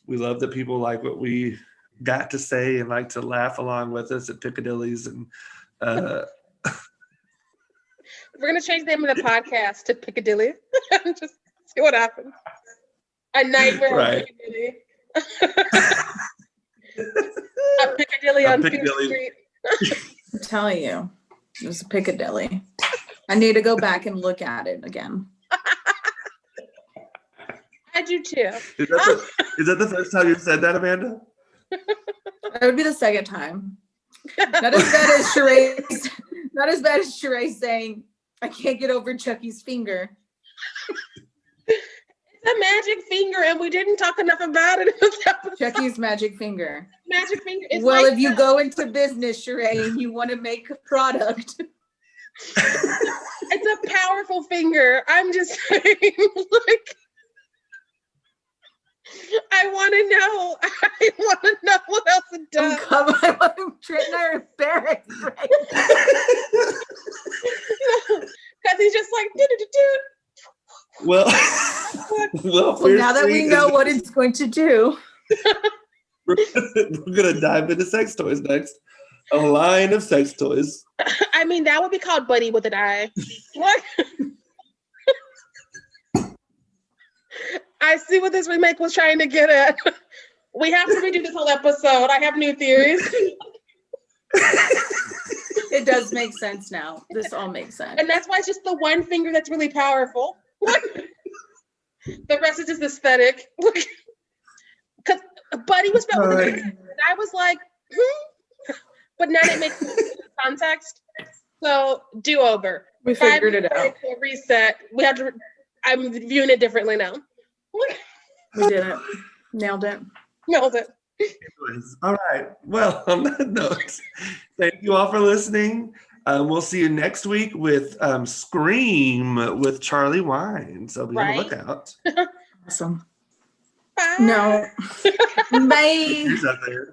We love that people like what we got to say and like to laugh along with us at Piccadilly's. And We're gonna change the name of the podcast to Piccadilly. Just see what happens. A nightmare Right. on Piccadilly. A Piccadilly A on Piccadilly. Pierce Street. I'm telling you, it was Piccadilly. I need to go back and look at it again. I do too. Is that the first time you've said that, Amanda? That would be the second time. Not as bad as Sheree. Not as bad as Sheree saying, "I can't get over Chucky's finger." It's a magic finger, and we didn't talk enough about it. Chucky's magic finger. Magic finger. Is Well, like if you go into business, Sheree, and you want to make a product, it's a powerful finger. I'm just saying, like, I want to know. I want to know what else it does. Trent and I are embarrassed, right? Because he's just like, do. Well, Well, now that we know what it's going to do, we're gonna dive into sex toys next. A line of sex toys. I mean, that would be called Buddy with an I. What? I see what this remake was trying to get at. We have to redo this whole episode. I have new theories. it dodoes make sense now. This all makes sense. And that's why it's just the one finger that's really powerful. The rest is just aesthetic. Because Buddy was spelled with an I, and I was like, but now it makes context. So do over. We figured it out. A reset. We have to. I'm viewing it differently now. We did it. Nailed it. Nailed it. Anyways, all right. Well, on that note, thank you all for listening. We'll see you next week with Scream with Charlie Wine. So be on the lookout. Awesome. Bye. No. Bye. He's out there.